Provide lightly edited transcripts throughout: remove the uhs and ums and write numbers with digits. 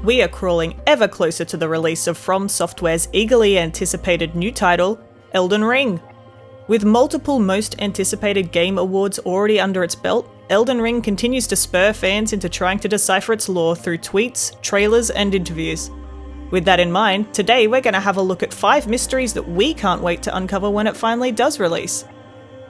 we are crawling ever closer to the release of From Software's eagerly anticipated new title, Elden Ring. With multiple most anticipated game awards already under its belt, Elden Ring continues to spur fans into trying to decipher its lore through tweets, trailers, and interviews. With that in mind, today we're going to have a look at 5 mysteries that we can't wait to uncover when it finally does release.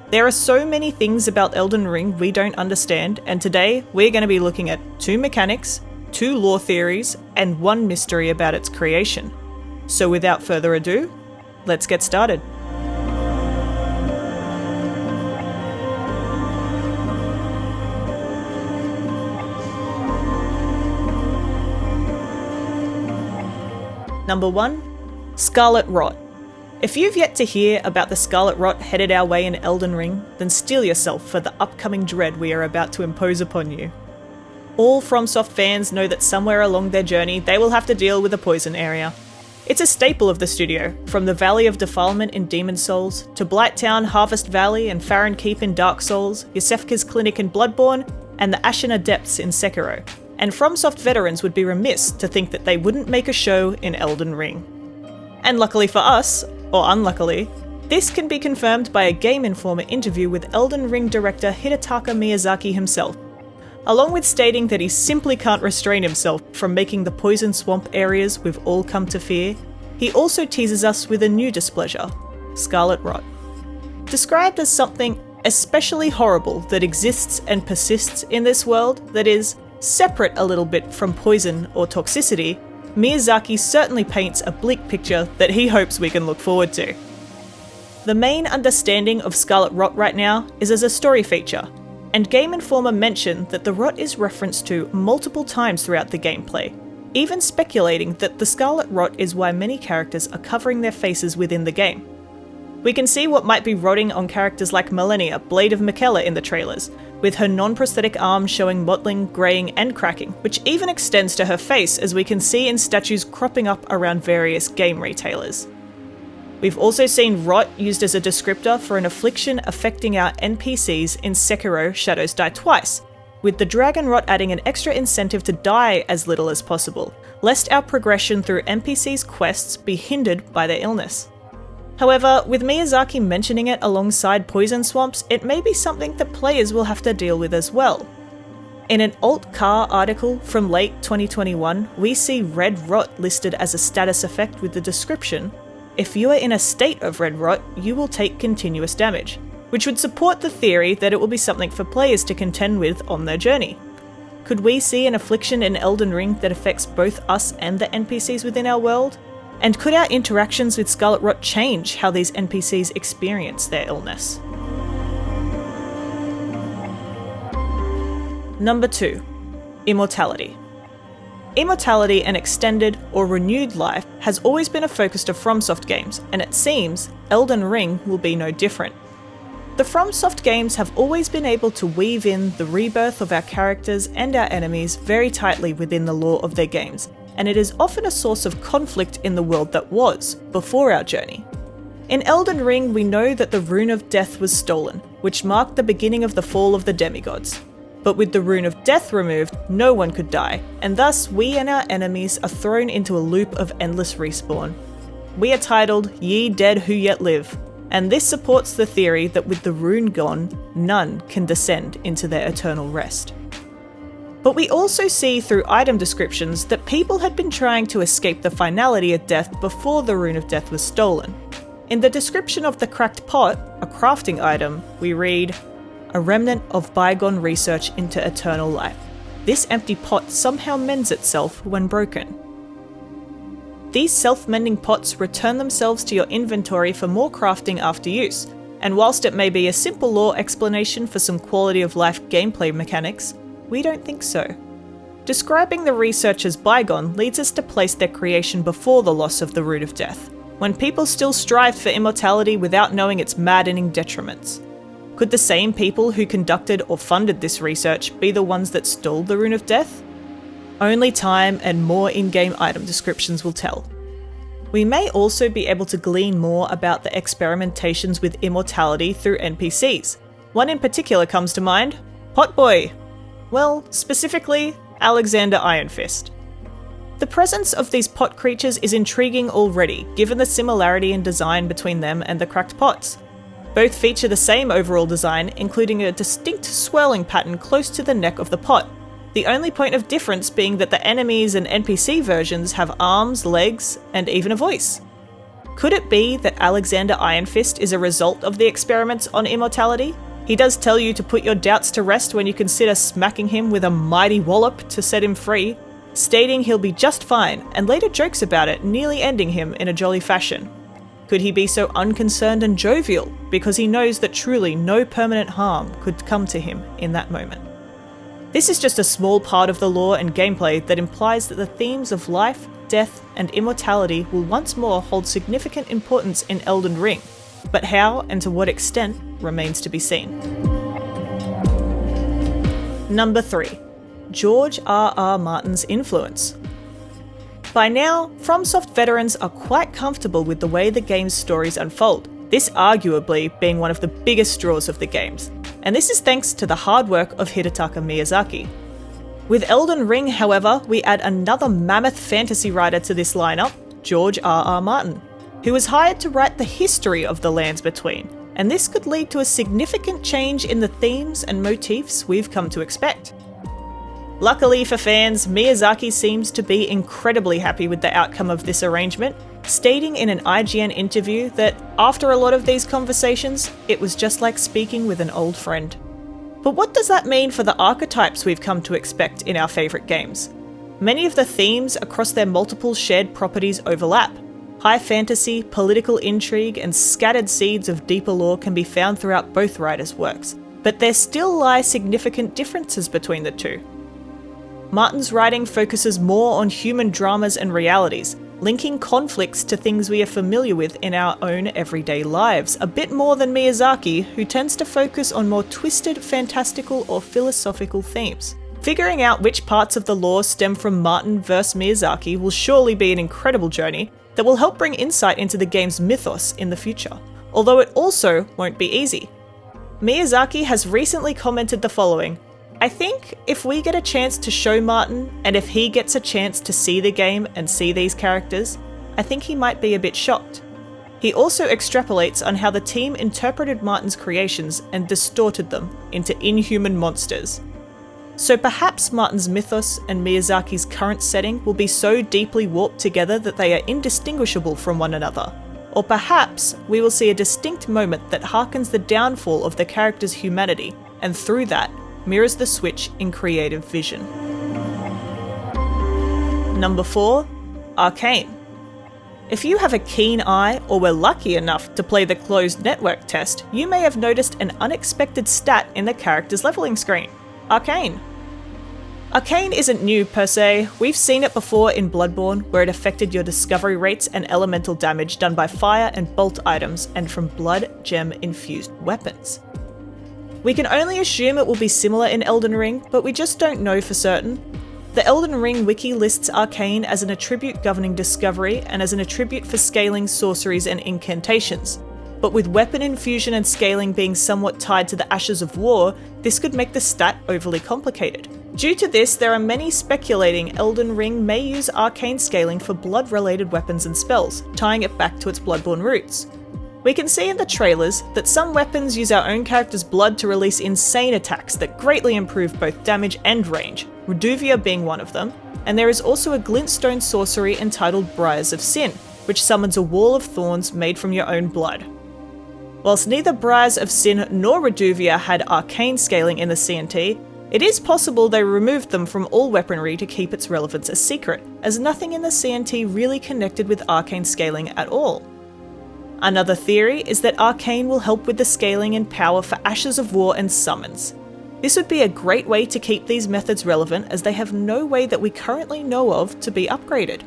There are so many things about Elden Ring we don't understand, and today we're going to be looking at 2 mechanics, 2 lore theories, and 1 mystery about its creation. So without further ado, let's get started. Number 1. Scarlet Rot. If you've yet to hear about the Scarlet Rot headed our way in Elden Ring, then steel yourself for the upcoming dread we are about to impose upon you. All FromSoft fans know that somewhere along their journey they will have to deal with a poison area. It's a staple of the studio, from the Valley of Defilement in Demon Souls, to Blighttown, Harvest Valley, and Farron Keep in Dark Souls, Yosefka's Clinic in Bloodborne, and the Ashina Depths in Sekiro. And FromSoft veterans would be remiss to think that they wouldn't make a show in Elden Ring. And luckily for us, or unluckily, this can be confirmed by a Game Informer interview with Elden Ring director Hidetaka Miyazaki himself. Along with stating that he simply can't restrain himself from making the poison swamp areas we've all come to fear, he also teases us with a new displeasure, Scarlet Rot. Described as something especially horrible that exists and persists in this world that is separate a little bit from poison or toxicity, Miyazaki certainly paints a bleak picture that he hopes we can look forward to. The main understanding of Scarlet Rot right now is as a story feature, and Game Informer mentioned that the rot is referenced to multiple times throughout the gameplay, even speculating that the Scarlet Rot is why many characters are covering their faces within the game. We can see what might be rotting on characters like Malenia, Blade of Miquella in the trailers, with her non-prosthetic arms showing mottling, greying, and cracking, which even extends to her face as we can see in statues cropping up around various game retailers. We've also seen rot used as a descriptor for an affliction affecting our NPCs in Sekiro Shadows Die Twice, with the dragon rot adding an extra incentive to die as little as possible, lest our progression through NPCs' quests be hindered by their illness. However, with Miyazaki mentioning it alongside poison swamps, it may be something that players will have to deal with as well. In an Alt-Car article from late 2021, we see red rot listed as a status effect with the description, "If you are in a state of red rot, you will take continuous damage," which would support the theory that it will be something for players to contend with on their journey. Could we see an affliction in Elden Ring that affects both us and the NPCs within our world? And could our interactions with Scarlet Rot change how these NPCs experience their illness? Number 2. Immortality. Immortality and extended or renewed life has always been a focus of FromSoft games, and it seems Elden Ring will be no different. The FromSoft games have always been able to weave in the rebirth of our characters and our enemies very tightly within the lore of their games, and it is often a source of conflict in the world that was, before our journey. In Elden Ring, we know that the Rune of Death was stolen, which marked the beginning of the fall of the demigods. But with the Rune of Death removed, no one could die, and thus we and our enemies are thrown into a loop of endless respawn. We are titled Ye Dead Who Yet Live, and this supports the theory that with the rune gone, none can descend into their eternal rest. But we also see through item descriptions that people had been trying to escape the finality of death before the Rune of Death was stolen. In the description of the cracked pot, a crafting item, we read, "A remnant of bygone research into eternal life. This empty pot somehow mends itself when broken." These self-mending pots return themselves to your inventory for more crafting after use, and whilst it may be a simple lore explanation for some quality of life gameplay mechanics, we don't think so. Describing the research as bygone leads us to place their creation before the loss of the Rune of Death, when people still strived for immortality without knowing its maddening detriments. Could the same people who conducted or funded this research be the ones that stole the Rune of Death? Only time and more in-game item descriptions will tell. We may also be able to glean more about the experimentations with immortality through NPCs. One in particular comes to mind, Potboy. Well, specifically, Alexander Ironfist. The presence of these pot creatures is intriguing already, given the similarity in design between them and the cracked pots. Both feature the same overall design, including a distinct swirling pattern close to the neck of the pot, the only point of difference being that the enemies and NPC versions have arms, legs, and even a voice. Could it be that Alexander Ironfist is a result of the experiments on Immortality? He does tell you to put your doubts to rest when you consider smacking him with a mighty wallop to set him free, stating he'll be just fine, and later jokes about it, nearly ending him in a jolly fashion. Could he be so unconcerned and jovial because he knows that truly no permanent harm could come to him in that moment? This is just a small part of the lore and gameplay that implies that the themes of life, death, and immortality will once more hold significant importance in Elden Ring, but how and to what extent remains to be seen. Number 3. George R.R. Martin's influence. By now, FromSoft veterans are quite comfortable with the way the game's stories unfold, this arguably being one of the biggest draws of the games, and this is thanks to the hard work of Hidetaka Miyazaki. With Elden Ring, however, we add another mammoth fantasy writer to this lineup, George R.R. Martin, who was hired to write the history of the Lands Between, and this could lead to a significant change in the themes and motifs we've come to expect. Luckily for fans, Miyazaki seems to be incredibly happy with the outcome of this arrangement, stating in an IGN interview that after a lot of these conversations, it was just like speaking with an old friend. But what does that mean for the archetypes we've come to expect in our favourite games? Many of the themes across their multiple shared properties overlap. High fantasy, political intrigue, and scattered seeds of deeper lore can be found throughout both writers' works, but there still lie significant differences between the two. Martin's writing focuses more on human dramas and realities, linking conflicts to things we are familiar with in our own everyday lives, a bit more than Miyazaki, who tends to focus on more twisted, fantastical, or philosophical themes. Figuring out which parts of the lore stem from Martin versus Miyazaki will surely be an incredible journey that will help bring insight into the game's mythos in the future, although it also won't be easy. Miyazaki has recently commented the following: "I think if we get a chance to show Martin, and if he gets a chance to see the game and see these characters, I think he might be a bit shocked." He also extrapolates on how the team interpreted Martin's creations and distorted them into inhuman monsters. So perhaps Martin's mythos and Miyazaki's current setting will be so deeply warped together that they are indistinguishable from one another. Or perhaps we will see a distinct moment that harkens the downfall of the character's humanity, and through that, mirrors the switch in creative vision. Number 4. Arcane. If you have a keen eye or were lucky enough to play the closed network test, you may have noticed an unexpected stat in the character's leveling screen: Arcane. Arcane isn't new per se. We've seen it before in Bloodborne, where it affected your discovery rates and elemental damage done by fire and bolt items and from blood gem infused weapons. We can only assume it will be similar in Elden Ring, but we just don't know for certain. The Elden Ring wiki lists Arcane as an attribute governing discovery and as an attribute for scaling sorceries and incantations. But with weapon infusion and scaling being somewhat tied to the Ashes of War, this could make the stat overly complicated. Due to this, there are many speculating Elden Ring may use arcane scaling for blood-related weapons and spells, tying it back to its Bloodborne roots. We can see in the trailers that some weapons use our own character's blood to release insane attacks that greatly improve both damage and range, Reduvia being one of them, and there is also a glintstone sorcery entitled Briars of Sin, which summons a wall of thorns made from your own blood. Whilst neither Briars of Sin nor Reduvia had arcane scaling in the CNT, it is possible they removed them from all weaponry to keep its relevance a secret, as nothing in the CNT really connected with arcane scaling at all. Another theory is that Arcane will help with the scaling and power for Ashes of War and summons. This would be a great way to keep these methods relevant, as they have no way that we currently know of to be upgraded.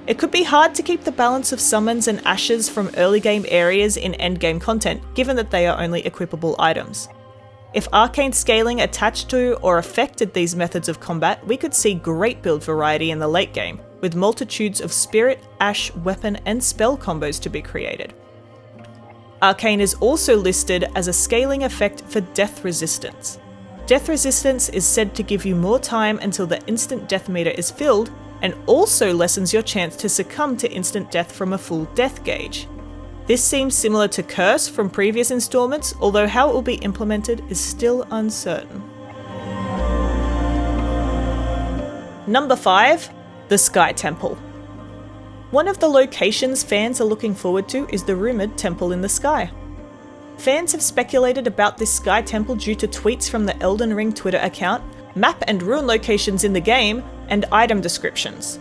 It could be hard to keep the balance of summons and ashes from early game areas in endgame content, given that they are only equipable items. If arcane scaling attached to or affected these methods of combat, we could see great build variety in the late game, with multitudes of spirit, ash, weapon, and spell combos to be created. Arcane is also listed as a scaling effect for death resistance. Death resistance is said to give you more time until the instant death meter is filled, and also lessens your chance to succumb to instant death from a full death gauge. This seems similar to Curse from previous installments, although how it will be implemented is still uncertain. Number 5. The Sky Temple. One of the locations fans are looking forward to is the rumoured Temple in the Sky. Fans have speculated about this Sky Temple due to tweets from the Elden Ring Twitter account, map and ruin locations in the game, and item descriptions.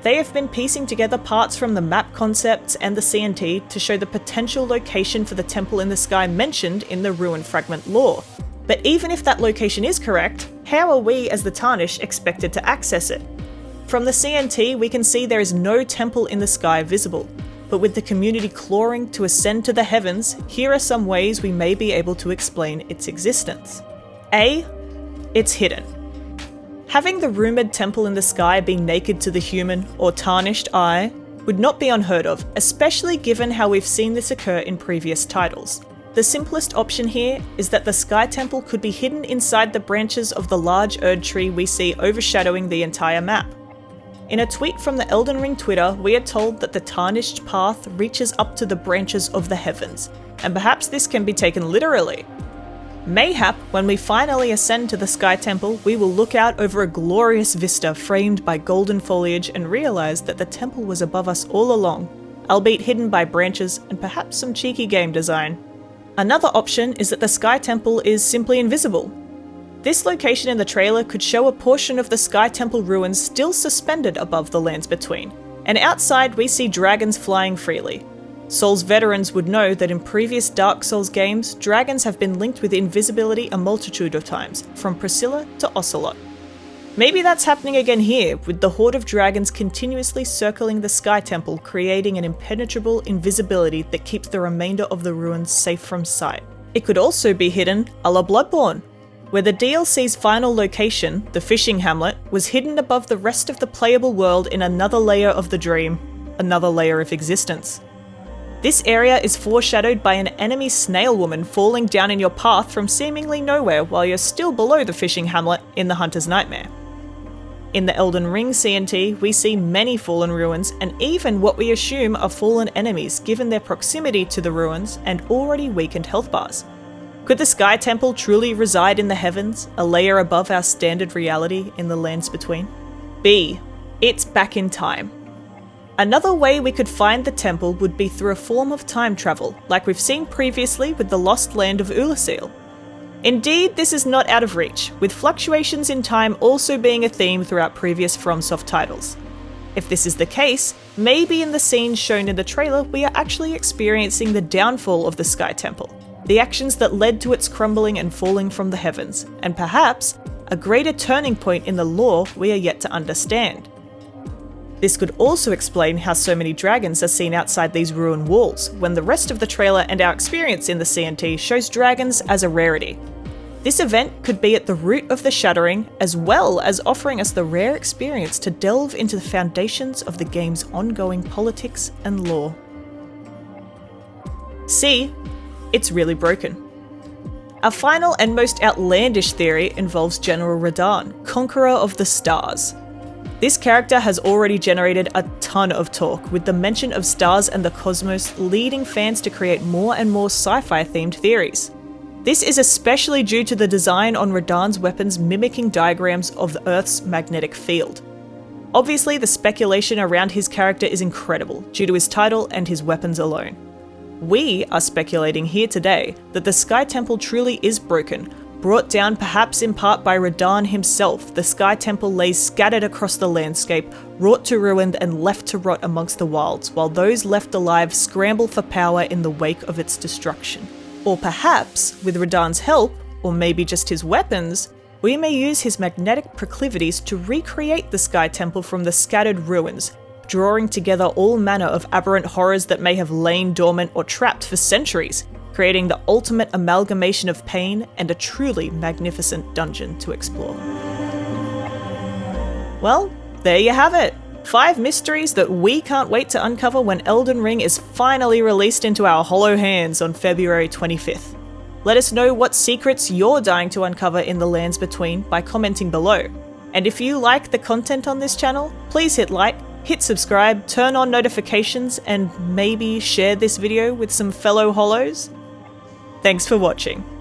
They have been piecing together parts from the map concepts and the CNT to show the potential location for the Temple in the Sky mentioned in the Ruin Fragment lore. But even if that location is correct, how are we as the Tarnished expected to access it? From the CNT we can see there is no Temple in the Sky visible, but with the community clawing to ascend to the heavens, here are some ways we may be able to explain its existence. A. It's hidden. Having the rumoured Temple in the Sky be naked to the human or tarnished eye would not be unheard of, especially given how we've seen this occur in previous titles. The simplest option here is that the Sky Temple could be hidden inside the branches of the large Erd tree we see overshadowing the entire map. In a tweet from the Elden Ring Twitter, we are told that the tarnished path reaches up to the branches of the heavens, and perhaps this can be taken literally. Mayhap, when we finally ascend to the Sky Temple, we will look out over a glorious vista framed by golden foliage and realise that the temple was above us all along, albeit hidden by branches and perhaps some cheeky game design. Another option is that the Sky Temple is simply invisible. This location in the trailer could show a portion of the Sky Temple ruins still suspended above the lands between, and outside we see dragons flying freely. Souls veterans would know that in previous Dark Souls games, dragons have been linked with invisibility a multitude of times, from Priscilla to Ocelot. Maybe that's happening again here, with the horde of dragons continuously circling the Sky Temple, creating an impenetrable invisibility that keeps the remainder of the ruins safe from sight. It could also be hidden a la Bloodborne, where the DLC's final location, the fishing hamlet, was hidden above the rest of the playable world in another layer of the dream, another layer of existence. This area is foreshadowed by an enemy snail woman falling down in your path from seemingly nowhere while you're still below the fishing hamlet in the Hunter's Nightmare. In the Elden Ring CNT, we see many fallen ruins and even what we assume are fallen enemies given their proximity to the ruins and already weakened health bars. Could the Sky Temple truly reside in the heavens, a layer above our standard reality in the lands between? B. It's back in time. Another way we could find the temple would be through a form of time travel, like we've seen previously with the lost land of Ulasil. Indeed, this is not out of reach, with fluctuations in time also being a theme throughout previous FromSoft titles. If this is the case, maybe in the scenes shown in the trailer we are actually experiencing the downfall of the Sky Temple, the actions that led to its crumbling and falling from the heavens, and perhaps a greater turning point in the lore we are yet to understand. This could also explain how so many dragons are seen outside these ruined walls, when the rest of the trailer and our experience in the CNT shows dragons as a rarity. This event could be at the root of the Shattering, as well as offering us the rare experience to delve into the foundations of the game's ongoing politics and lore. C. It's really broken. Our final and most outlandish theory involves General Radahn, Conqueror of the Stars. This character has already generated a ton of talk, with the mention of stars and the cosmos leading fans to create more and more sci-fi themed theories. This is especially due to the design on Radahn's weapons mimicking diagrams of the Earth's magnetic field. Obviously, the speculation around his character is incredible, due to his title and his weapons alone. We are speculating here today that the Sky Temple truly is broken, brought down perhaps in part by Radahn himself. The Sky Temple lays scattered across the landscape, wrought to ruin and left to rot amongst the wilds, while those left alive scramble for power in the wake of its destruction. Or perhaps, with Radahn's help, or maybe just his weapons, we may use his magnetic proclivities to recreate the Sky Temple from the scattered ruins, drawing together all manner of aberrant horrors that may have lain dormant or trapped for centuries, creating the ultimate amalgamation of pain and a truly magnificent dungeon to explore. Well, there you have it. 5 mysteries that we can't wait to uncover when Elden Ring is finally released into our hollow hands on February 25th. Let us know what secrets you're dying to uncover in the lands between by commenting below. And if you like the content on this channel, please hit like, hit subscribe, turn on notifications, and maybe share this video with some fellow Hollows. Thanks for watching.